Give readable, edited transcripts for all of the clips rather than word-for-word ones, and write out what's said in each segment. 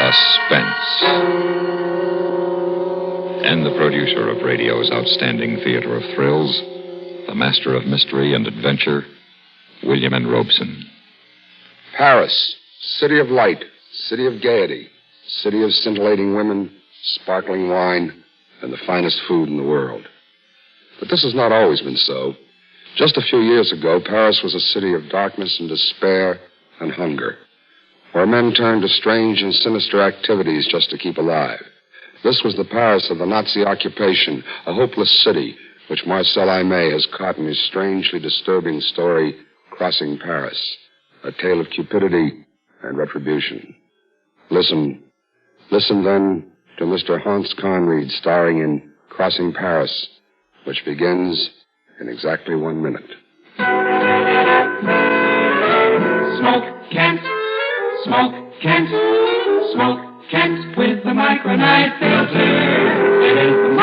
Suspense. And the producer of radio's outstanding theater of thrills, the master of mystery and adventure, William N. Robeson. Paris, city of light, city of gaiety, city of scintillating women, sparkling wine, and the finest food in the world. But this has not always been so. Just a few years ago, Paris was a city of darkness and despair and hunger, where men turned to strange and sinister activities just to keep alive. This was the Paris of the Nazi occupation, a hopeless city, which Marcel Aimé has caught in his strangely disturbing story, Crossing Paris, a tale of cupidity and retribution. Listen then to Mr. Hans Conried starring in Crossing Paris, which begins in exactly 1 minute. Smoke Kent, smoke Kent, smoke Kent with the micronite filter. It is the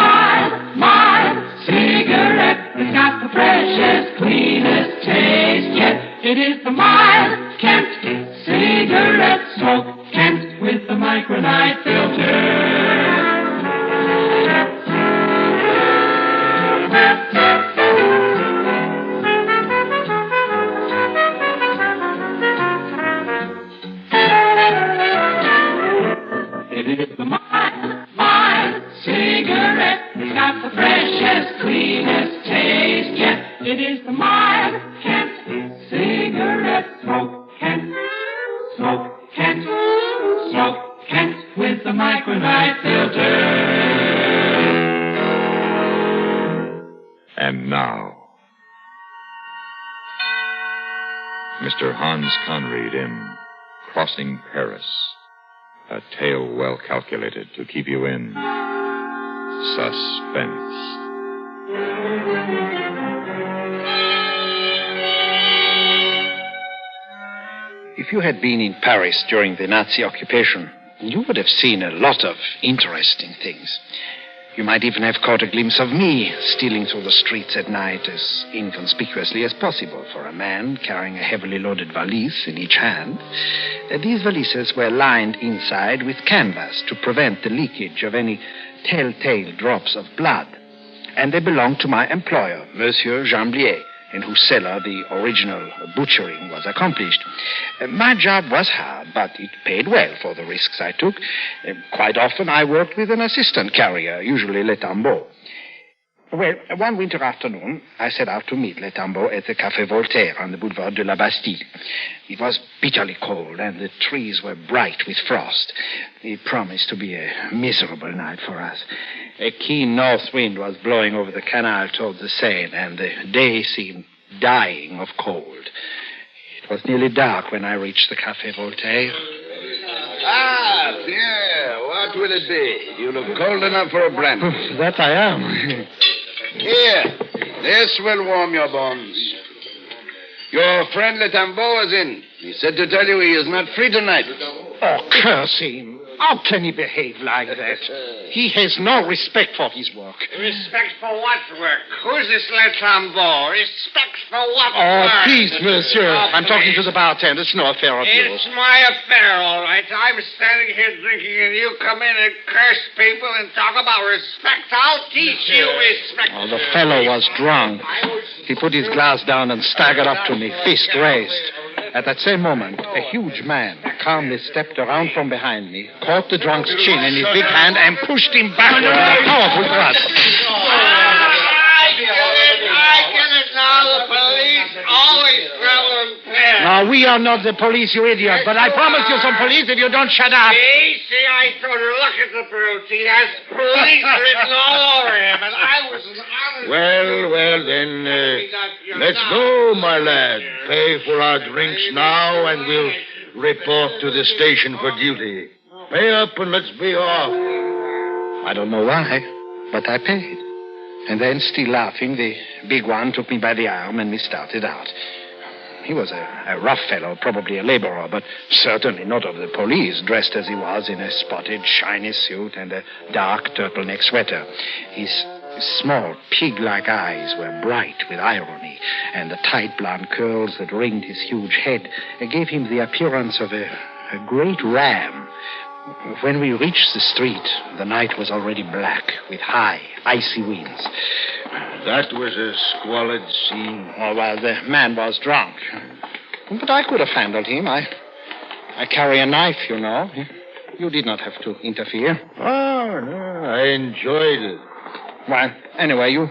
mild cigarette that's got the freshest, cleanest taste yet. It is the mild Kent cigarette. Smoke Kent with the micronite filter. It is the mild cigarette. It's got the freshest, cleanest taste yet. It is the mild Kent cigarette. Smoke Kent, smoke Kent, smoke Kent with the micronite filter. And now, Mr. Hans Conried in Crossing Paris. A tale well calculated to keep you in suspense. If you had been in Paris during the Nazi occupation, you would have seen a lot of interesting things. You might even have caught a glimpse of me stealing through the streets at night as inconspicuously as possible for a man carrying a heavily loaded valise in each hand. These valises were lined inside with canvas to prevent the leakage of any telltale drops of blood. And they belonged to my employer, Monsieur Jamblier, in whose cellar the original butchering was accomplished. My job was hard, but it paid well for the risks I took. Quite often I worked with an assistant carrier, usually Le Tambeau. Well, one winter afternoon, I set out to meet Le Tambeau at the Café Voltaire on the Boulevard de la Bastille. It was bitterly cold, and the trees were bright with frost. It promised to be a miserable night for us. A keen north wind was blowing over the canal toward the Seine, and the day seemed dying of cold. It was nearly dark when I reached the Café Voltaire. Ah, Pierre, what will it be? You look cold enough for a brandy. That I am. Here, this will warm your bones. Your friend Le Tambeau is in. He said to tell you he is not free tonight. Oh, curse him. How can he behave like that? He has no respect for his work. Respect for what work? Who's this Le Tambeau? Respect for what Oh, work? please, monsieur. Oh, I'm talking to the bartender. It's no affair of yours. It's my affair, all right. I'm standing here drinking, and you come in and curse people and talk about respect. I'll teach you respect. Oh, the fellow was drunk. He put his glass down and staggered up to me, fist raised. At that same moment, a huge man calmly stepped around from behind me, caught the drunk's chin in his big hand, and pushed him backward with a powerful thrust. I get it now. The police always travel in pairs. Now, we are not the police, you idiot, but I promise you some police if you don't shut up. See, I told her, look at the brute. He has police written all over him, and I was an honest... Well, then, let's go, my lad. Pay for our drinks now, and we'll report to the station for duty. Pay up and let's be off. I don't know why, but I paid. And then, still laughing, the big one took me by the arm and we started out. He was a rough fellow, probably a laborer, but certainly not of the police, dressed as he was in a spotted, shiny suit and a dark turtleneck sweater. His small, pig-like eyes were bright with irony, and the tight blonde curls that ringed his huge head gave him the appearance of a great ram When we reached the street, the night was already black, with high, icy winds. That was a squalid scene. Oh, well, the man was drunk. But I could have handled him. I carry a knife, you know. You did not have to interfere. Oh, no, I enjoyed it. Well, anyway, you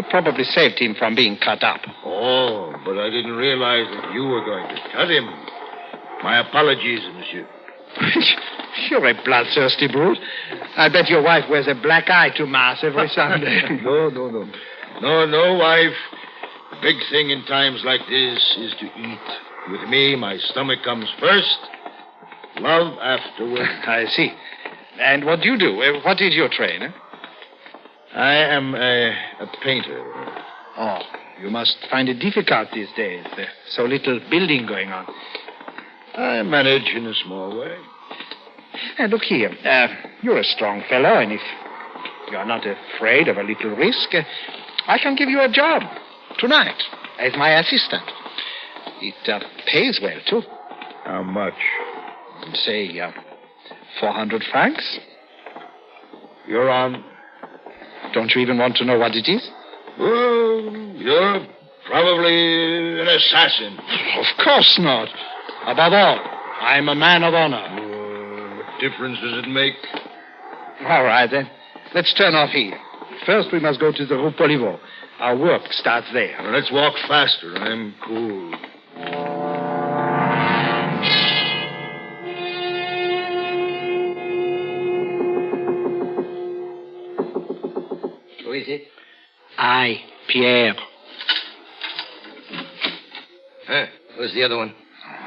probably saved him from being cut up. Oh, but I didn't realize that you were going to cut him. My apologies, monsieur. You're a bloodthirsty brute. I bet your wife wears a black eye to Mass every Sunday. No, wife. The big thing in times like this is to eat. With me, my stomach comes first, love afterward. I see. And what do you do? What is your trade? I am a painter. Oh, you must find it difficult these days. There's so little building going on. I manage in a small way. Look here. You're a strong fellow, and if you're not afraid of a little risk, I can give you a job tonight as my assistant. It pays well, too. How much? Say, 400 francs. You're on. Don't you even want to know what it is? Well, you're probably an assassin. Of course not. Above all, I'm a man of honor. What difference does it make? All right, then. Let's turn off here. First, we must go to the Rue Poliveau. Our work starts there. Well, let's walk faster. I'm cool. Who is it? I, Pierre. Who's the other one?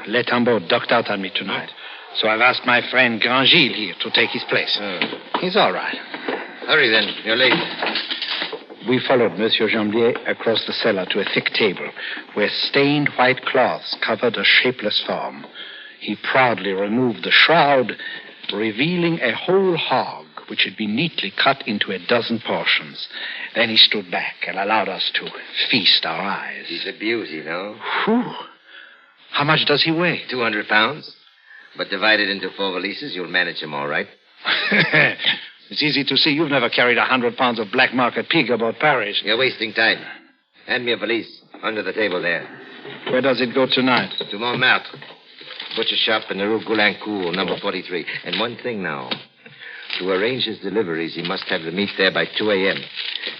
Letambeau ducked out on me tonight. So I've asked my friend Grandgilles here to take his place. He's all right. Hurry, then. You're late. We followed Monsieur Jamblier across the cellar to a thick table where stained white cloths covered a shapeless form. He proudly removed the shroud, revealing a whole hog which had been neatly cut into a dozen portions. Then he stood back and allowed us to feast our eyes. He's a beauty, no? Whew. How much does he weigh? 200 pounds. But divided into 4 valises, you'll manage him all right. It's easy to see you've never carried 100 pounds of black market pig about Paris. You're wasting time. Hand me a valise under the table there. Where does it go tonight? To Montmartre. Butcher shop in the Rue Goulincourt, number 43. And one thing now. To arrange his deliveries, he must have the meat there by 2 a.m.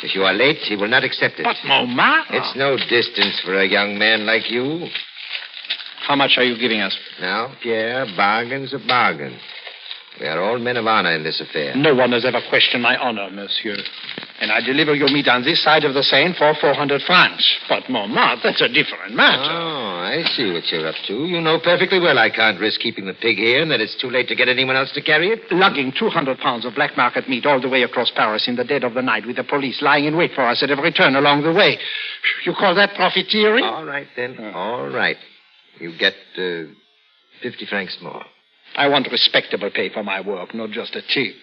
If you are late, he will not accept it. But Montmartre? It's no distance for a young man like you. How much are you giving us? Now, Pierre, bargain's a bargain. We are all men of honor in this affair. No one has ever questioned my honor, monsieur. And I deliver your meat on this side of the Seine for 400 francs. But Montmartre, that's a different matter. Oh, I see what you're up to. You know perfectly well I can't risk keeping the pig here and that it's too late to get anyone else to carry it. Lugging 200 pounds of black market meat all the way across Paris in the dead of the night with the police lying in wait for us at every turn along the way. You call that profiteering? All right, then. All right. You get 50 francs more. I want respectable pay for my work, not just a tip.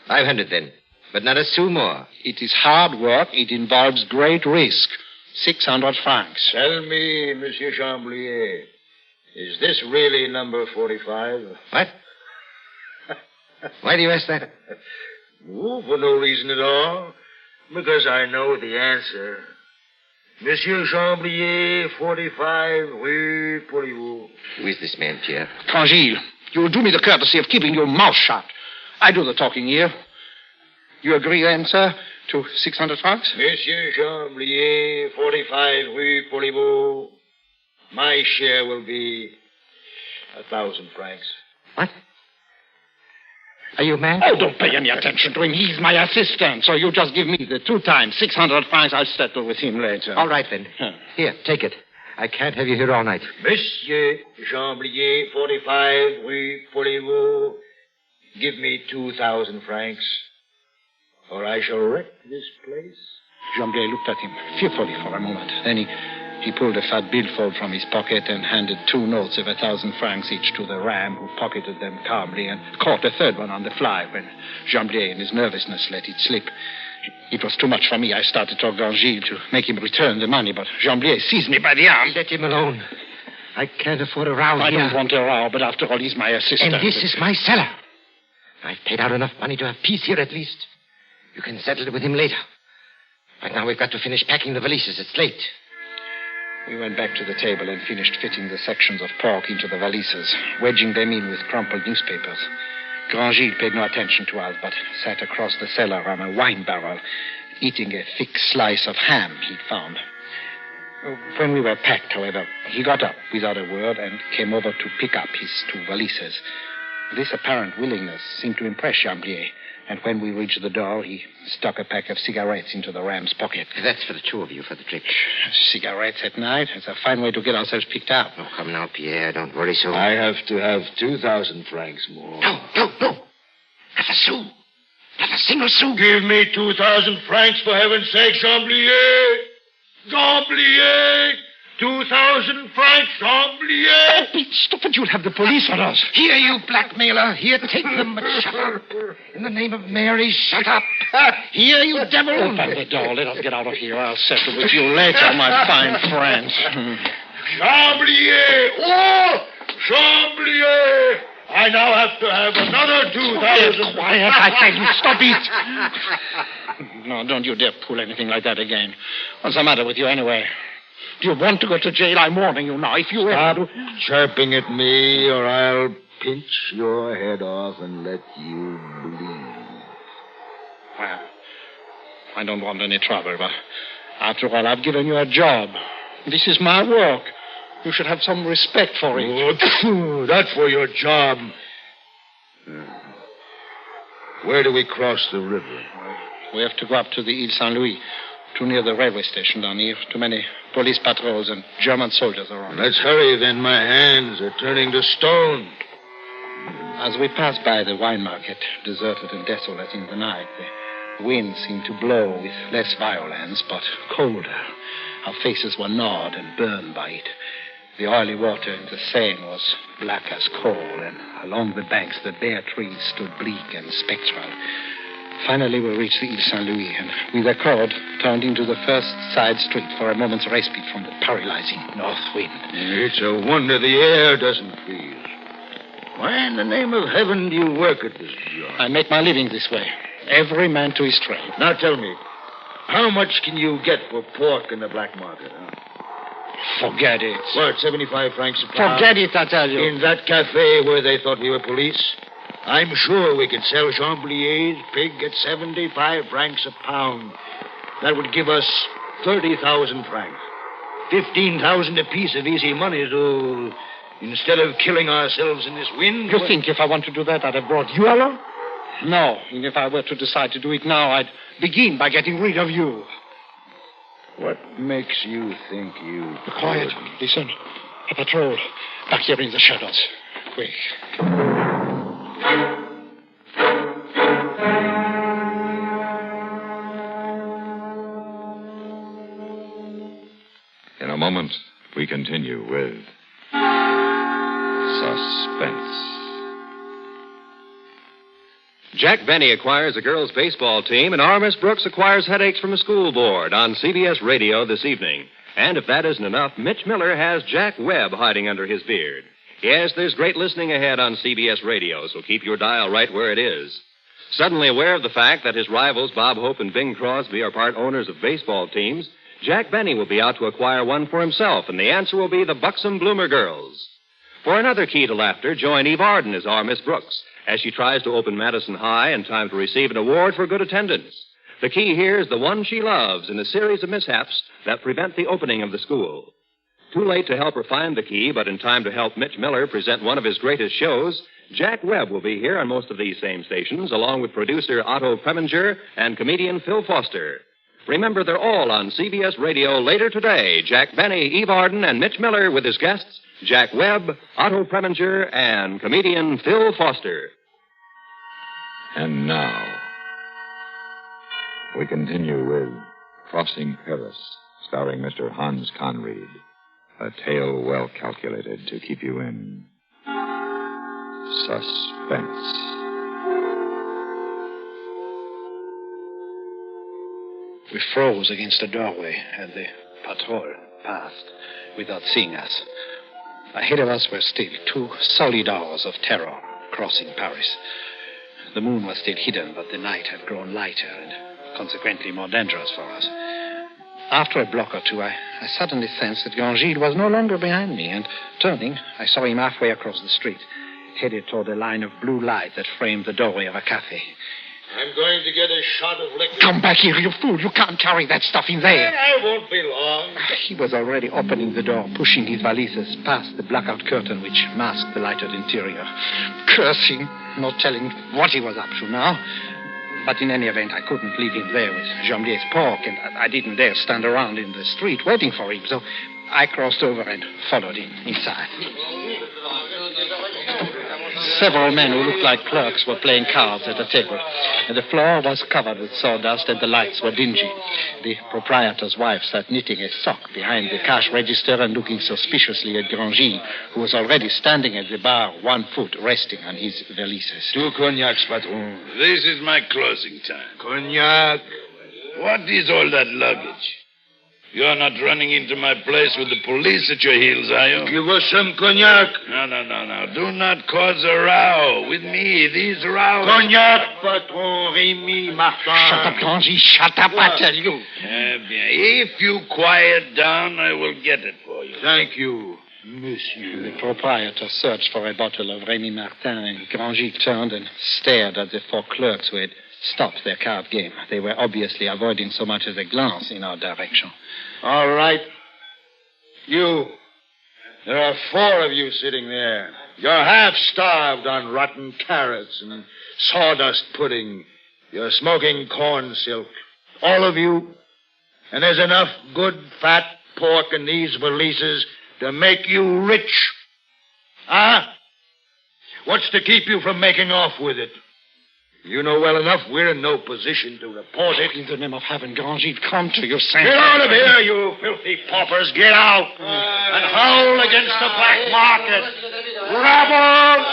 500, then. But not a sou more. It is hard work. It involves great risk. 600 francs. Tell me, Monsieur Chamblier, is this really number 45? What? Why do you ask that? Oh, for no reason at all. Because I know the answer. Monsieur Chamblier, 45, Rue Poliveau. Who is this man, Pierre? Grandgilles, you will do me the courtesy of keeping your mouth shut. I do the talking here. You agree then, sir, to 600 francs? Monsieur Chamblier, 45, Rue Poliveau. My share will be 1,000 francs. What? Are you mad? Oh, don't pay any attention to him. He's my assistant. So you just give me the 2 times 600 francs. I'll settle with him later. All right, then. Here, take it. I can't have you here all night. Monsieur Chamblier, 45, Rue Poliveau. Give me 2,000 francs, or I shall wreck this place. Jamblier looked at him fearfully for a moment. Then he pulled a fat billfold from his pocket and handed 2 notes of 1,000 francs each to the ram, who pocketed them calmly and caught a third one on the fly when Jamblier, in his nervousness, let it slip. It was too much for me. I started to Grandgilles to make him return the money, but Jamblier seized me by the arm. Let him alone. I can't afford a row I here. don't want a row, but after all, he's my assistant. And this is my cellar. I've paid out enough money to have peace here at least. You can settle it with him later. But now we've got to finish packing the valises. It's late. We went back to the table and finished fitting the sections of pork into the valises, wedging them in with crumpled newspapers. Grand-Gilles paid no attention to us, but sat across the cellar on a wine barrel, eating a thick slice of ham he'd found. When we were packed, however, he got up without a word and came over to pick up his 2 valises. This apparent willingness seemed to impress Chamblier, and when we reached the door, he stuck a pack of cigarettes into the ram's pocket. That's for the 2 of you for the trip. Cigarettes at night? It's a fine way to get ourselves picked up. Oh, come now, Pierre. Don't worry so. I have to have 2,000 francs more. No. Not a sou. Not a single sou. Give me 2,000 francs, for heaven's sake, Chamblier! Chamblier! 2,000 francs, Chamblier! Pete, stop it. You'll have the police on us. Here, you blackmailer. Here, take them, but shut up. In the name of Mary, shut up. Here, you devil. Open the door. Let us get out of here. I'll settle with you later, my fine friend. Chamblier! Oh! Chamblier! I now have to have another 2,000. Quiet, I tell you. Stop it. No, don't you dare pull anything like that again. What's the matter with you anyway? Do you want to go to jail? I'm warning you now. If you Stop ever... chirping at me, or I'll pinch your head off and let you bleed. Well, I don't want any trouble, but after all, I've given you a job. This is my work. You should have some respect for it. Oh, that's for your job. Where do we cross the river? We have to go up to the Ile Saint-Louis, too near the railway station down here. Too many police patrols and German soldiers around. Let's hurry, then. My hands are turning to stone. As we passed by the wine market, deserted and desolate in the night, the wind seemed to blow with less violence, but colder. Our faces were gnawed and burned by it. The oily water in the Seine was black as coal, and along the banks the bare trees stood bleak and spectral. Finally, we reached the Ile Saint-Louis, and with a cord, turned into the first side street for a moment's respite from the paralyzing north wind. It's a wonder the air doesn't freeze. Why in the name of heaven do you work at this job? I make my living this way. Every man to his trade. Now tell me, how much can you get for pork in the black market, huh? Forget it. What, 75 francs a pound? Forget it, I tell you. In that cafe where they thought we were police? I'm sure we could sell Chamblier's pig at 75 francs a pound. That would give us 30,000 francs. 15,000 apiece of easy money to... Instead of killing ourselves in this wind... You think if I want to do that, I'd have brought you along? No. And if I were to decide to do it now, I'd begin by getting rid of you. What makes you think you... Be quiet. Listen. A patrol. Back here in the shadows. Quick. In a moment, we continue with Suspense. Jack Benny acquires a girls' baseball team, and R. Miss Brooks acquires headaches from a school board on CBS Radio this evening. And if that isn't enough, Mitch Miller has Jack Webb hiding under his beard. Yes, there's great listening ahead on CBS Radio, so keep your dial right where it is. Suddenly aware of the fact that his rivals Bob Hope and Bing Crosby are part owners of baseball teams, Jack Benny will be out to acquire one for himself, and the answer will be the Buxom Bloomer Girls. For another key to laughter, join Eve Arden as R. Miss Brooks as she tries to open Madison High in time to receive an award for good attendance. The key here is the one she loves in a series of mishaps that prevent the opening of the school. Too late to help her find the key, but in time to help Mitch Miller present one of his greatest shows, Jack Webb will be here on most of these same stations, along with producer Otto Preminger and comedian Phil Foster. Remember, they're all on CBS Radio later today. Jack Benny, Eve Arden, and Mitch Miller with his guests, Jack Webb, Otto Preminger, and comedian Phil Foster. And now, we continue with Crossing Paris, starring Mr. Hans Conried. A tale well calculated to keep you in suspense. We froze against the doorway, and the patrol passed without seeing us. Ahead of us were still 2 solid hours of terror crossing Paris. The moon was still hidden, but the night had grown lighter and consequently more dangerous for us. After a block or two, I suddenly sensed that Grangil was no longer behind me, and turning, I saw him halfway across the street, headed toward a line of blue light that framed the doorway of a cafe. I'm going to get a shot of liquor. Come back here, you fool. You can't carry that stuff in there. I won't be long. He was already opening the door, pushing his valises past the blackout curtain which masked the lighted interior. Curse him, not telling what he was up to now. But in any event, I couldn't leave him there with Jamblier's pork, and I didn't dare stand around in the street waiting for him, so I crossed over and followed him inside. Several men who looked like clerks were playing cards at a table. The floor was covered with sawdust and the lights were dingy. The proprietor's wife sat knitting a sock behind the cash register and looking suspiciously at Grangil, who was already standing at the bar, 1 foot resting on his valises. 2 cognacs, patron. This is my closing time. Cognac. What is all that luggage? You're not running into my place with the police at your heels, are you? Give us some cognac. No. Do not cause a row. With me, these rows... Cognac, patron, Rémi Martin. Shut up, Grangil. Shut up, I tell you. If you quiet down, I will get it for you. Thank you, monsieur. The proprietor searched for a bottle of Rémi Martin, and Grangil turned and stared at the 4 clerks who had stopped their card game. They were obviously avoiding so much as a glance in our direction. All right. You. There are 4 of you sitting there. You're half-starved on rotten carrots and sawdust pudding. You're smoking corn silk. All of you. And there's enough good, fat pork in these valises to make you rich. Huh? What's to keep you from making off with it? You know well enough we're in no position to report it. In the name of heaven, Grangil, come to your senses. Get out of here, you filthy paupers. Get out. And howl against the black market. Rabble!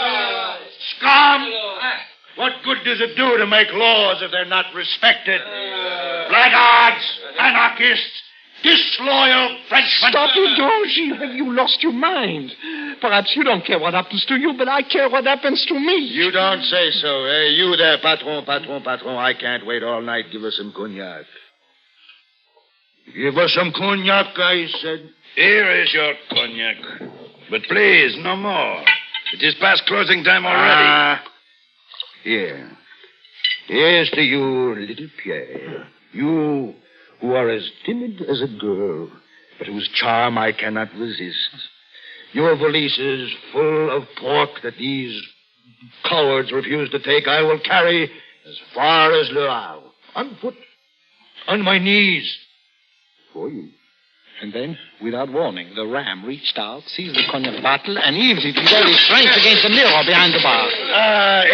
Scum! What good does it do to make laws if they're not respected? Blackguards! Anarchists! Disloyal Frenchmen! Stop it, Grangil. Have you lost your mind? Perhaps you don't care what happens to you, but I care what happens to me. You don't say so, eh? You there, patron. I can't wait all night. Give us some cognac. Give us some cognac, I said. Here is your cognac. But please, no more. It is past closing time already. Here. Here's to you, little Pierre. You who are as timid as a girl, but whose charm I cannot resist. Your valises full of pork that these cowards refuse to take, I will carry as far as Le Havre, on foot, on my knees, for you. And then, without warning, the ram reached out, seized the cognac bottle, and heaved it with all his strength against the mirror behind the bar.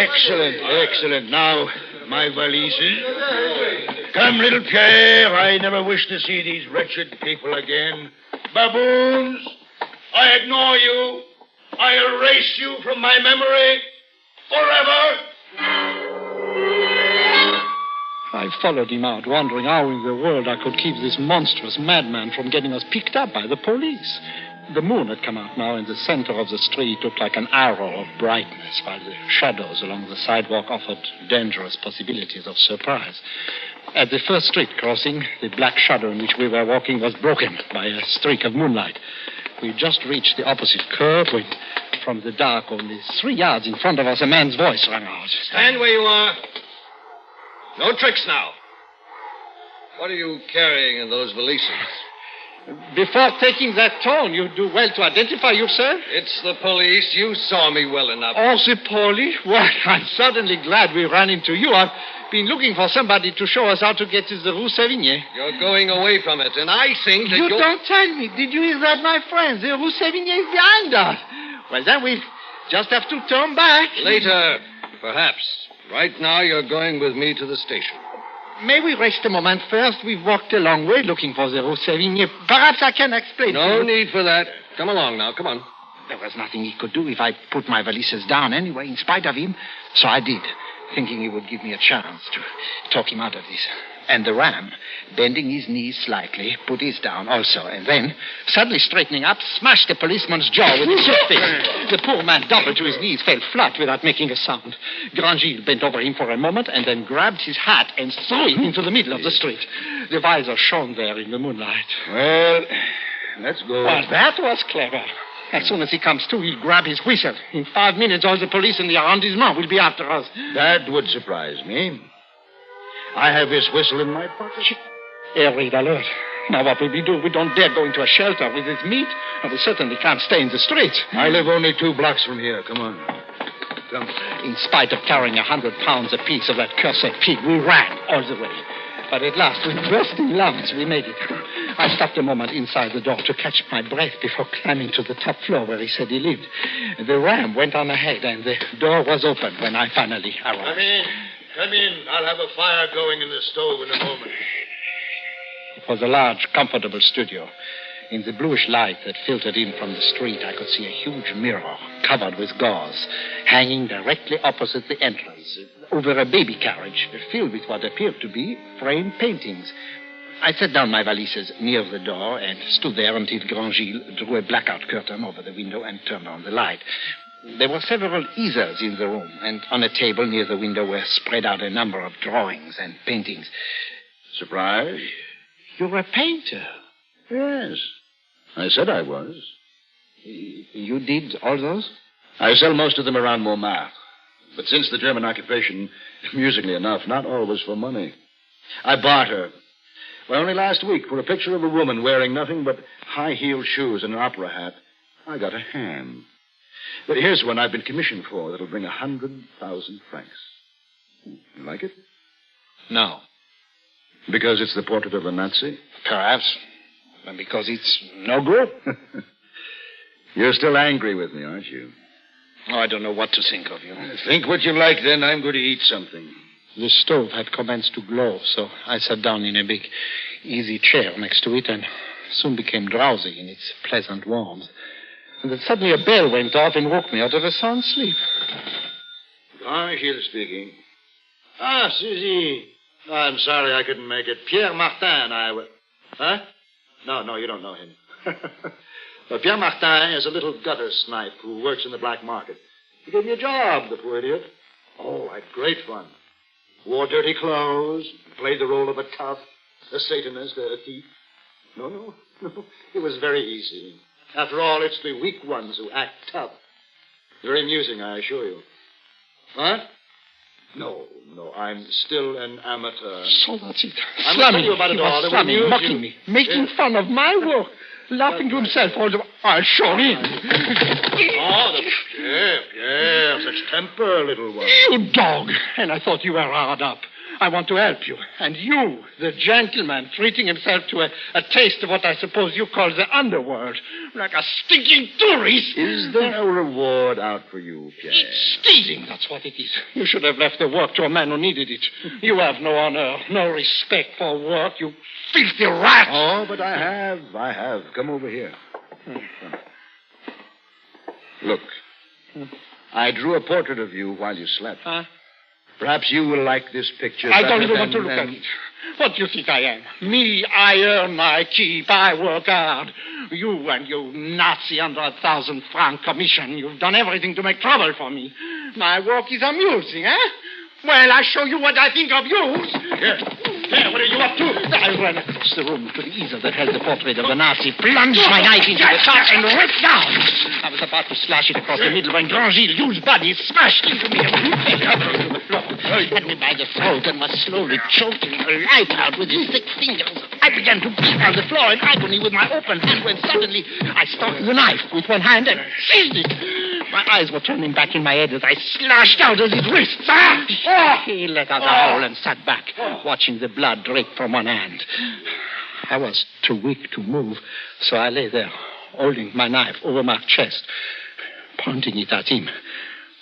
Excellent. Now, my valises. Come, little Pierre. I never wish to see these wretched people again. Baboons, I ignore you. I erase you from my memory forever. I followed him out, wondering how in the world I could keep this monstrous madman from getting us picked up by the police. The moon had come out now, and the center of the street looked like an arrow of brightness, while the shadows along the sidewalk offered dangerous possibilities of surprise. At the first street crossing, the black shadow in which we were walking was broken by a streak of moonlight. We just reached the opposite curve when, from the dark, only 3 yards in front of us, a man's voice rang out. Stand where you are. No tricks now. What are you carrying in those valises? Before taking that tone, you do well to identify yourself. It's the police. You saw me well enough. Oh, the police? Well, I'm certainly glad we ran into you. I've been looking for somebody to show us how to get to the Rue Sévigné. You're going away from it, and I think that You don't tell me. Did you hear that, my friends? The Rue Sévigné is behind us. Well, then we just have to turn back. Later, perhaps. Right now, you're going with me to the station. May we rest a moment first? We've walked a long way looking for the Rue Sévigné. Perhaps I can explain. No need for that. Come along now. Come on. There was nothing he could do if I put my valises down anyway, in spite of him. So I did, thinking he would give me a chance to talk him out of this. And the ram, bending his knees slightly, put his down also, and then, suddenly straightening up, smashed the policeman's jaw with his fist. The poor man doubled to his knees, fell flat without making a sound. Grandgilles bent over him for a moment and then grabbed his hat and threw him into the middle of the street. The visor shone there in the moonlight. Well, let's go. Well, that was clever. As soon as he comes to, he'll grab his whistle. In 5 minutes, all the police in the arrondissement will be after us. That would surprise me. I have his whistle in my pocket. Air raid alert. Now what will we do? We don't dare go into a shelter with his meat, and we certainly can't stay in the streets. I live only 2 blocks from here. Come on. Come. In spite of carrying 100 pounds apiece of that cursed pig, we ran all the way. But at last, with bursting lungs, we made it. I stopped a moment inside the door to catch my breath before climbing to the top floor where he said he lived. The ram went on ahead, and the door was open when I finally arrived. Come in. Come in. I'll have a fire going in the stove in a moment. It was a large, comfortable studio. In the bluish light that filtered in from the street, I could see a huge mirror covered with gauze, hanging directly opposite the entrance, over a baby carriage filled with what appeared to be framed paintings. I set down my valises near the door and stood there until Grandgilles drew a blackout curtain over the window and turned on the light. There were several easels in the room, and on a table near the window were spread out a number of drawings and paintings. Surprise? You're a painter? Yes. I said I was. You did all those? I sell most of them around Montmartre. But since the German occupation, amusingly enough, not always for money. I barter. Well, only last week, for a picture of a woman wearing nothing but high-heeled shoes and an opera hat, I got a ham. But here's one I've been commissioned for that'll bring 100,000 francs. You like it? No. Because it's the portrait of a Nazi? Perhaps. And because it's no good. You're still angry with me, aren't you? Oh, I don't know what to think of you. Think what you like, then. I'm going to eat something. The stove had commenced to glow, so I sat down in a big, easy chair next to it and soon became drowsy in its pleasant warmth. And then suddenly a bell went off and woke me out of a sound sleep. Grandgilles speaking. Ah, Suzy. I'm sorry I couldn't make it. Pierre Martin, Huh? No, you don't know him. Well, Pierre Martin is a little gutter snipe who works in the black market. He gave me a job, the poor idiot. Oh, I had great fun. Wore dirty clothes, played the role of a tough, a Satanist, a thief. No. It was very easy. After all, it's the weak ones who act tough. Very amusing, I assure you. What? No, I'm still an amateur. So that's it. I'm going to tell you about it all. Slamming, mocking me, making fun of my work, laughing to himself all the while. I'll show him. Pierre, such temper, little one. You dog. And I thought you were hard up. I want to help you. And you, the gentleman, treating himself to a taste of what I suppose you call the underworld, like a stinking tourist. Is there a reward out for you, Pierre? It's stealing, that's what it is. You should have left the work to a man who needed it. You have no honor, no respect for work, you filthy rat. Oh, but I have. Come over here. Look, I drew a portrait of you while you slept. Huh? Perhaps you will like this picture. I don't even want to look at it. What do you think I am? Me, I earn, I keep, I work hard. You and your Nazi under 1,000 franc commission, you've done everything to make trouble for me. My work is amusing, eh? Well, I show you what I think of you. Here, what are you up to? I ran across the room to the easel that held the portrait of the Nazi, plunged my knife into the top, and ripped down. I was about to slash it across the middle when Grandgilles' huge body smashed into me and fell to the floor. He had me by the throat and was slowly choking the life out with his thick fingers. I began to beat on the floor in agony with my open hand when suddenly I stopped the knife with one hand and seized it. My eyes were turning back in my head as I slashed out at his wrists. He let out a howl and sat back, watching the blood drip from one hand. I was too weak to move, so I lay there, holding my knife over my chest, pointing it at him.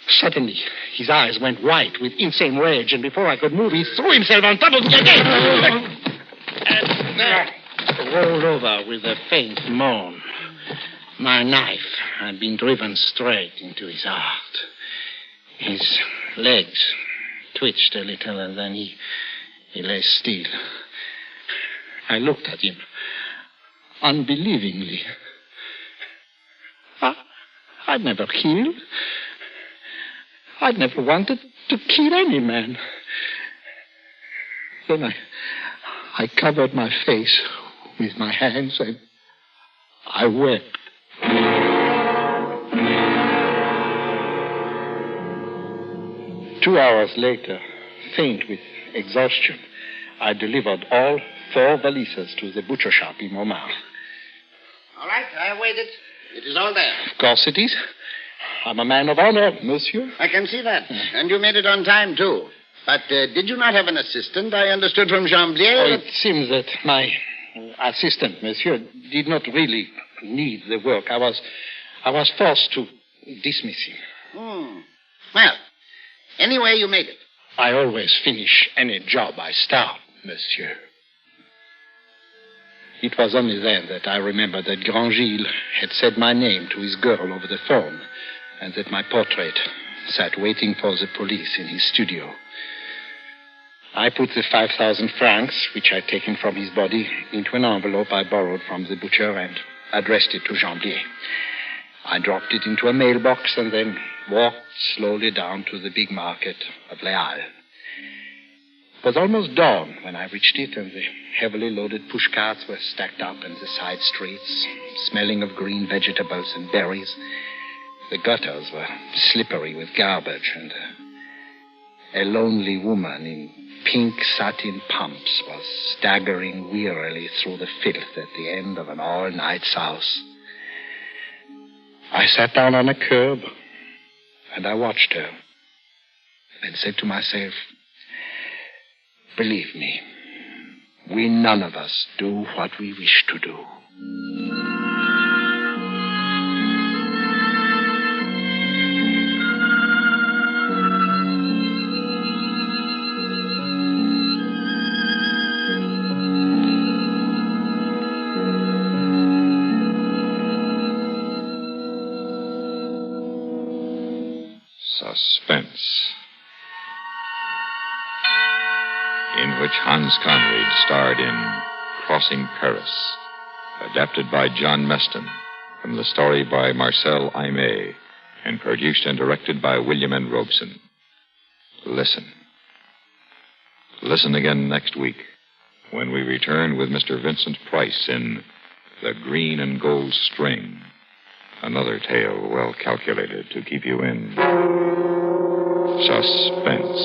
Suddenly, his eyes went white with insane rage, and before I could move, he threw himself on top of me again. And rolled over with a faint moan. My knife had been driven straight into his heart. His legs twitched a little, and then he He lay still. I looked at him unbelievingly. I'd never killed. I'd never wanted to kill any man. Then I covered my face with my hands and I wept. Two hours later, faint with exhaustion, I delivered all 4 valises to the butcher shop in Montmartre. All right, I waited. It is all there. Of course it is. I'm a man of honor, monsieur. I can see that. And you made it on time, too. But did you not have an assistant? I understood from Jamblier It seems that my assistant, monsieur, did not really need the work. I was forced to dismiss him. Well, anyway, you made it. I always finish any job I start, monsieur. It was only then that I remembered that Grand Gilles had said my name to his girl over the phone, and that my portrait sat waiting for the police in his studio. I put the 5,000 francs, which I'd taken from his body, into an envelope I borrowed from the butcher and addressed it to Jamblier. I dropped it into a mailbox and then walked slowly down to the big market of Les Halles. It was almost dawn when I reached it, and the heavily loaded pushcarts were stacked up in the side streets, smelling of green vegetables and berries. The gutters were slippery with garbage, and a lonely woman in pink satin pumps was staggering wearily through the filth at the end of an all-night souse. I sat down on a curb, and I watched her, and said to myself, believe me, we none of us do what we wish to do. Suspense, in which Hans Conried starred in Crossing Paris, adapted by John Meston from the story by Marcel Aimé, and produced and directed by William N. Robeson. Listen. Listen again next week when we return with Mr. Vincent Price in The Green and Gold String, another tale well calculated to keep you in suspense.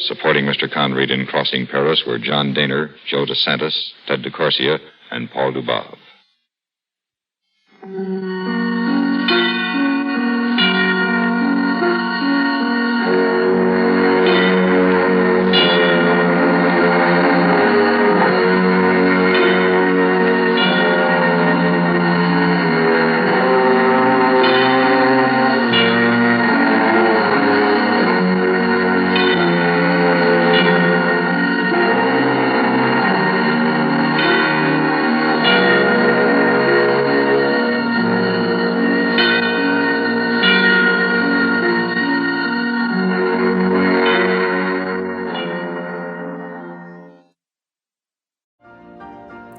Supporting Mr. Conried in Crossing Paris were John Daner, Joe DeSantis, Ted DeCorsia, and Paul Dubov.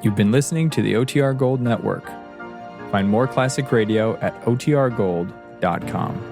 You've been listening to the OTR Gold Network. Find more classic radio at otrgold.com.